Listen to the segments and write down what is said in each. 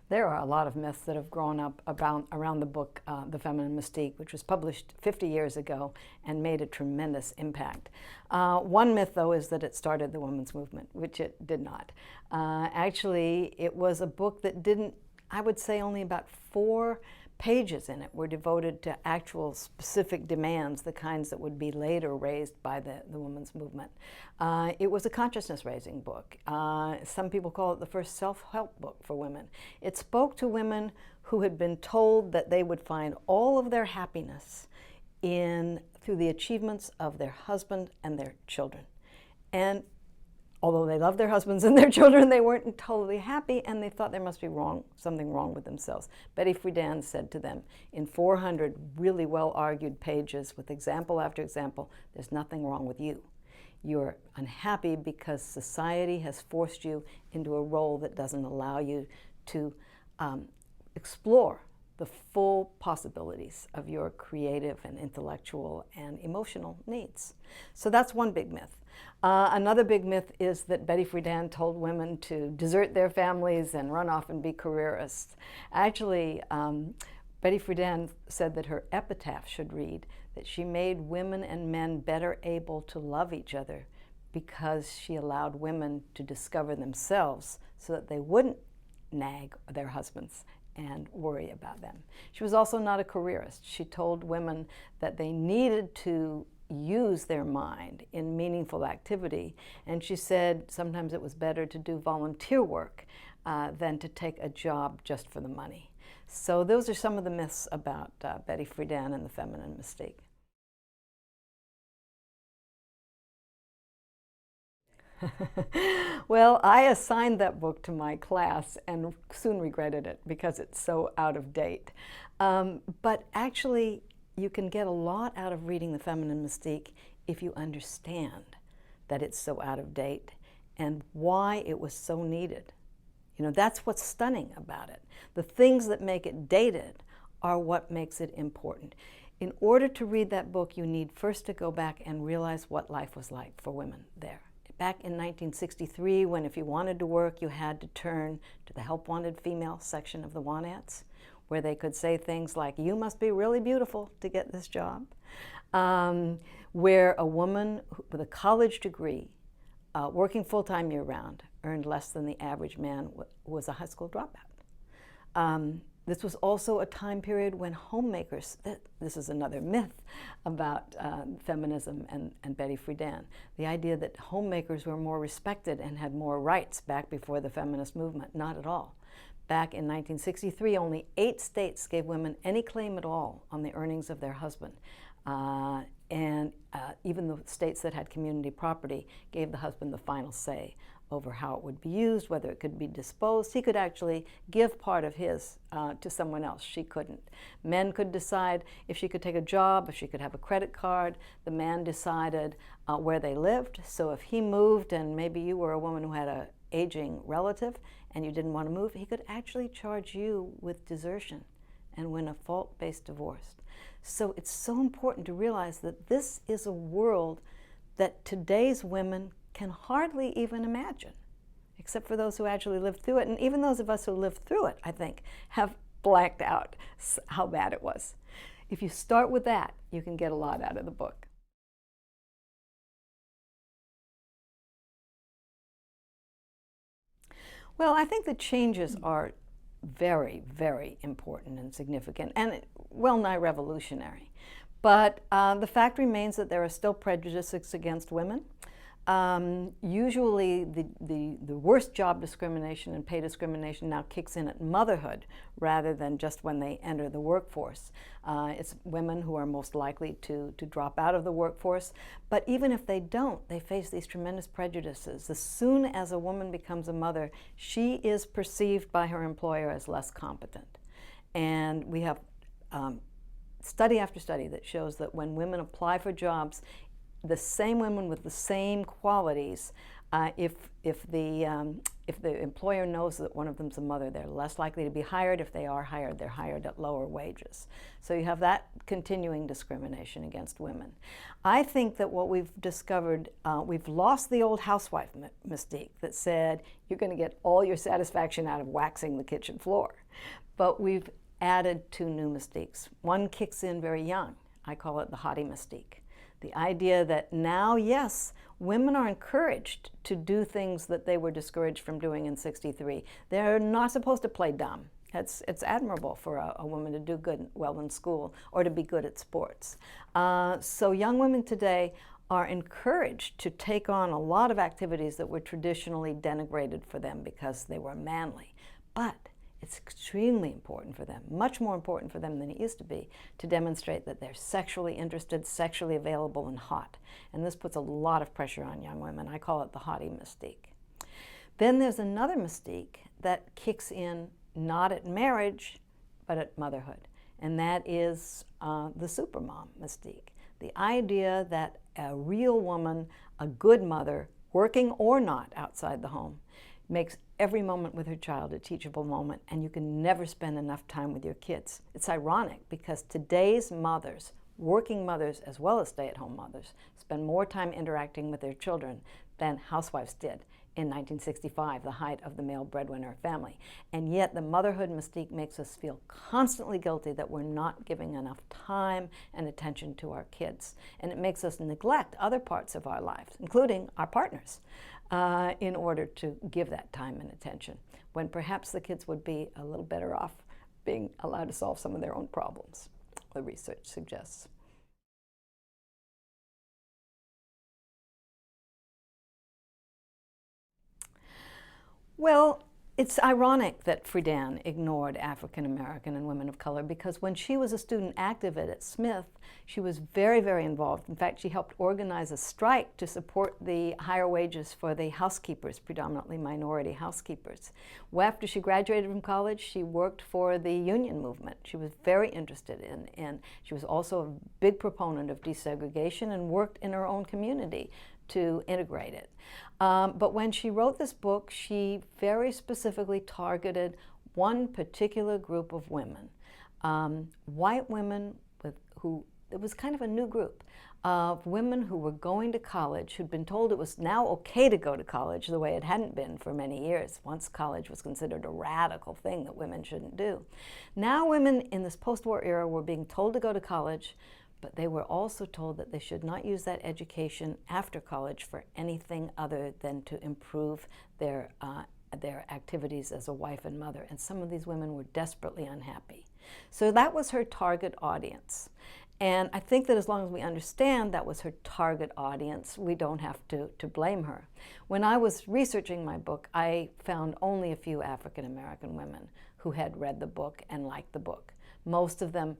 There are a lot of myths that have grown up around the book, The Feminine Mystique, which was published 50 years ago and made a tremendous impact. One myth, though, is that it started the women's movement, which it did not. Actually, it was a book that didn't, I would say only about 4 pages in it were devoted to actual specific demands, the kinds that would be later raised by the women's movement. It was a consciousness-raising book. Some people call it the first self-help book for women. It spoke to women who had been told that they would find all of their happiness through the achievements of their husband and their children. And although they loved their husbands and their children, they weren't totally happy, and they thought there must be something wrong with themselves. Betty Friedan said to them in 400 really well-argued pages with example after example, there's nothing wrong with you. You're unhappy because society has forced you into a role that doesn't allow you to explore the full possibilities of your creative and intellectual and emotional needs. So that's one big myth. Another big myth is that Betty Friedan told women to desert their families and run off and be careerists. Actually, Betty Friedan said that her epitaph should read that she made women and men better able to love each other because she allowed women to discover themselves so that they wouldn't nag their husbands and worry about them. She was also not a careerist. She told women that they needed to use their mind in meaningful activity, and she said sometimes it was better to do volunteer work than to take a job just for the money. So those are some of the myths about Betty Friedan and the Feminine Mystique. Well, I assigned that book to my class and soon regretted it because it's so out of date. But actually, you can get a lot out of reading The Feminine Mystique if you understand that it's so out of date and why it was so needed. You know, that's what's stunning about it. The things that make it dated are what makes it important. In order to read that book, you need first to go back and realize what life was like for women there. Back in 1963, when if you wanted to work, you had to turn to the Help Wanted Female section of the Want Ads, where they could say things like, you must be really beautiful to get this job. Where a woman with a college degree, working full-time year-round, earned less than the average man was a high school dropout. This was also a time period when homemakers, this is another myth about feminism and Betty Friedan, the idea that homemakers were more respected and had more rights back before the feminist movement. Not at all. Back in 1963, only 8 states gave women any claim at all on the earnings of their husband. And even the states that had community property gave the husband the final say over how it would be used, whether it could be disposed. He could actually give part of his to someone else. She couldn't. Men could decide if she could take a job, if she could have a credit card. The man decided where they lived. So if he moved and maybe you were a woman who had an aging relative and you didn't want to move, he could actually charge you with desertion and win a fault-based divorce. So it's so important to realize that this is a world that today's women can hardly even imagine, except for those who actually lived through it. And even those of us who lived through it, I think, have blacked out how bad it was. If you start with that, you can get a lot out of the book. Well, I think the changes are very, very important and significant and well-nigh revolutionary. But the fact remains that there are still prejudices against women. Usually the worst job discrimination and pay discrimination now kicks in at motherhood rather than just when they enter the workforce. It's women who are most likely to drop out of the workforce, but even if they don't, they face these tremendous prejudices. As soon as a woman becomes a mother, she is perceived by her employer as less competent. And we have study after study that shows that when women apply for jobs, the same women with the same qualities If the employer knows that one of them's a mother, they're less likely to be hired. If they are hired, they're hired at lower wages. So you have that continuing discrimination against women. I think that what we've discovered, we've lost the old housewife mystique that said you're going to get all your satisfaction out of waxing the kitchen floor. But we've added two new mystiques. One kicks in very young. I call it the hottie mystique. The idea that now, yes, women are encouraged to do things that they were discouraged from doing in '63. They're not supposed to play dumb. It's admirable for a woman to do well in school or to be good at sports. So young women today are encouraged to take on a lot of activities that were traditionally denigrated for them because they were manly. But it's extremely important for them, much more important for them than it used to be, to demonstrate that they're sexually interested, sexually available, and hot. And this puts a lot of pressure on young women. I call it the hottie mystique. Then there's another mystique that kicks in not at marriage, but at motherhood. And that is the supermom mystique. The idea that a real woman, a good mother, working or not outside the home, makes every moment with her child a teachable moment, and you can never spend enough time with your kids. It's ironic because today's mothers, working mothers as well as stay-at-home mothers, spend more time interacting with their children than housewives did in 1965, the height of the male breadwinner family. And yet the motherhood mystique makes us feel constantly guilty that we're not giving enough time and attention to our kids. And it makes us neglect other parts of our lives, including our partners, in order to give that time and attention, when perhaps the kids would be a little better off being allowed to solve some of their own problems, the research suggests. Well, it's ironic that Friedan ignored African American and women of color, because when she was a student active at Smith, she was very, very involved. In fact, she helped organize a strike to support the higher wages for the housekeepers, predominantly minority housekeepers. Well, after she graduated from college, she worked for the union movement. She was very interested in she was also a big proponent of desegregation and worked in her own community to integrate it. But when she wrote this book, she very specifically targeted one particular group of women, white women it was kind of a new group of women who were going to college, who'd been told it was now okay to go to college the way it hadn't been for many years. Once college was considered a radical thing that women shouldn't do. Now women in this post-war era were being told to go to college, but they were also told that they should not use that education after college for anything other than to improve their activities as a wife and mother. And some of these women were desperately unhappy. So that was her target audience. And I think that as long as we understand that was her target audience, we don't have to blame her. When I was researching my book, I found only a few African American women who had read the book and liked the book. Most of them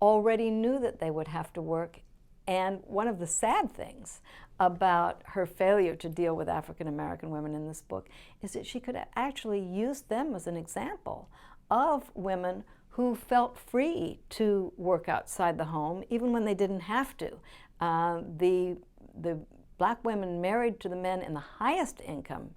already knew that they would have to work. And one of the sad things about her failure to deal with African American women in this book is that she could actually use them as an example of women who felt free to work outside the home even when they didn't have to. The black women married to the men in the highest income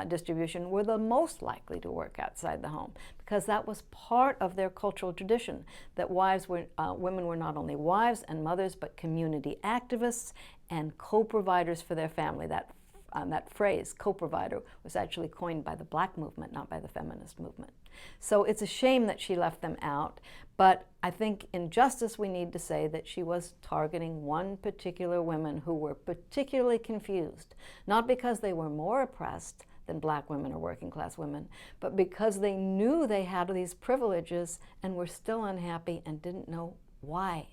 distribution were the most likely to work outside the home, because that was part of their cultural tradition, that women were not only wives and mothers, but community activists and co-providers for their family. That phrase, co-provider, was actually coined by the black movement, not by the feminist movement. So it's a shame that she left them out, but I think in justice we need to say that she was targeting one particular women who were particularly confused, not because they were more oppressed than black women or working class women, but because they knew they had these privileges and were still unhappy and didn't know why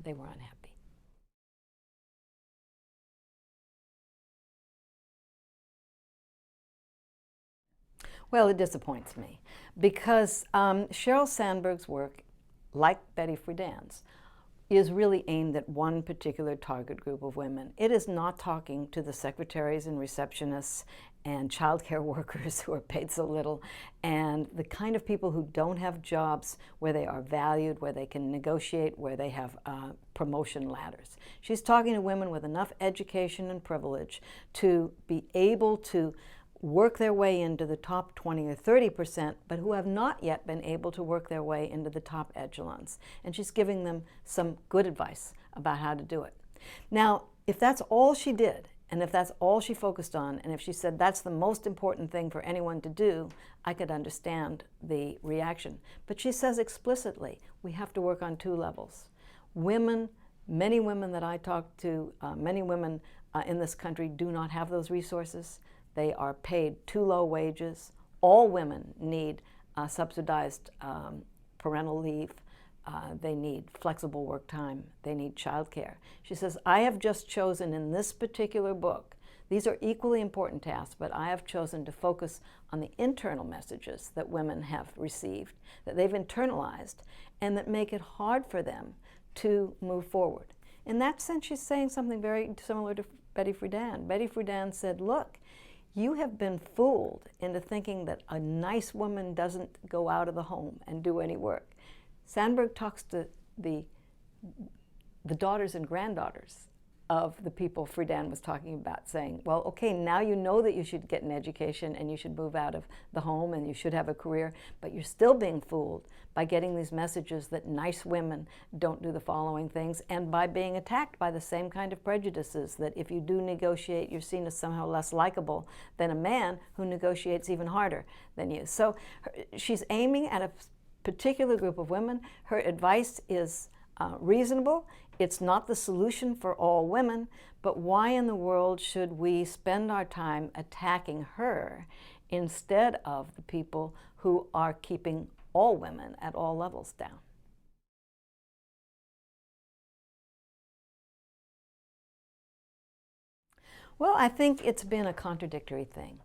they were unhappy. Well, it disappoints me because Sheryl Sandberg's work, like Betty Friedan's, is really aimed at one particular target group of women. It is not talking to the secretaries and receptionists and childcare workers who are paid so little, and the kind of people who don't have jobs where they are valued, where they can negotiate, where they have promotion ladders. She's talking to women with enough education and privilege to be able to work their way into the top 20 or 30%, but who have not yet been able to work their way into the top echelons. And she's giving them some good advice about how to do it. Now, if that's all she did, and if that's all she focused on, and if she said that's the most important thing for anyone to do, I could understand the reaction. But she says explicitly, we have to work on two levels. Women, many women that I talk to, many women in this country do not have those resources. They are paid too low wages. All women need subsidized parental leave. They need flexible work time. They need childcare. She says, I have just chosen in this particular book, these are equally important tasks, but I have chosen to focus on the internal messages that women have received, that they've internalized, and that make it hard for them to move forward. In that sense, she's saying something very similar to Betty Friedan. Betty Friedan said, look, you have been fooled into thinking that a nice woman doesn't go out of the home and do any work. Sandberg talks to the daughters and granddaughters of the people Friedan was talking about, saying, well, okay, now you know that you should get an education and you should move out of the home and you should have a career, but you're still being fooled by getting these messages that nice women don't do the following things, and by being attacked by the same kind of prejudices that if you do negotiate, you're seen as somehow less likable than a man who negotiates even harder than you. So she's aiming at a particular group of women. Her advice is reasonable. It's not the solution for all women, but why in the world should we spend our time attacking her instead of the people who are keeping all women at all levels down? Well, I think it's been a contradictory thing.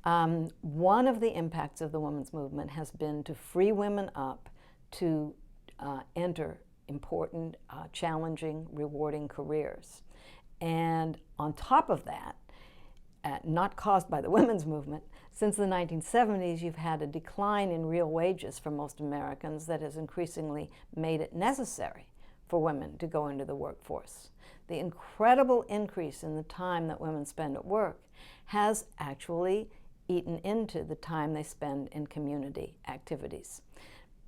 One of the impacts of the women's movement has been to free women up to enter important, challenging, rewarding careers. And on top of that, not caused by the women's movement, since the 1970s you've had a decline in real wages for most Americans that has increasingly made it necessary for women to go into the workforce. The incredible increase in the time that women spend at work has actually eaten into the time they spend in community activities.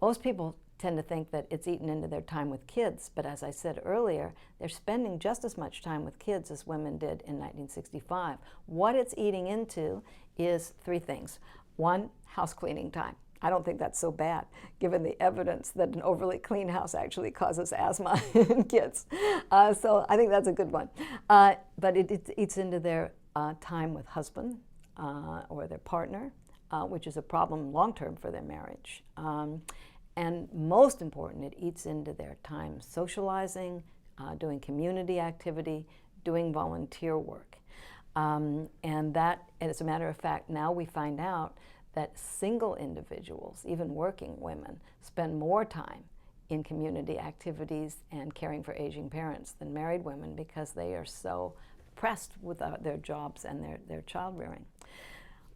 Most people tend to think that it's eaten into their time with kids, but as I said earlier, they're spending just as much time with kids as women did in 1965. What it's eating into is three things. One, house cleaning time. I don't think that's so bad, given the evidence that an overly clean house actually causes asthma in kids. So I think that's a good one. But it eats into their time with husband or their partner, which is a problem long-term for their marriage. And most important, it eats into their time socializing, doing community activity, doing volunteer work. And as a matter of fact, now we find out that single individuals, even working women, spend more time in community activities and caring for aging parents than married women because they are so pressed with their jobs and their child rearing.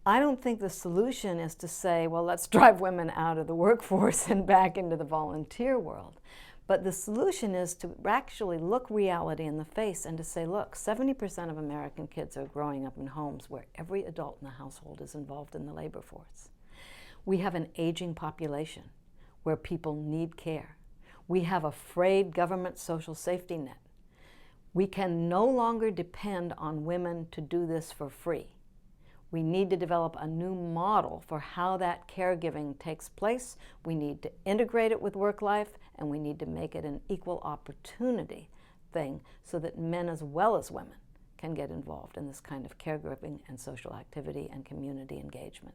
I don't think the solution is to say, well, let's drive women out of the workforce and back into the volunteer world. But the solution is to actually look reality in the face and to say, look, 70% of American kids are growing up in homes where every adult in the household is involved in the labor force. We have an aging population where people need care. We have a frayed government social safety net. We can no longer depend on women to do this for free. We need to develop a new model for how that caregiving takes place. We need to integrate it with work life, and we need to make it an equal opportunity thing so that men as well as women can get involved in this kind of caregiving and social activity and community engagement.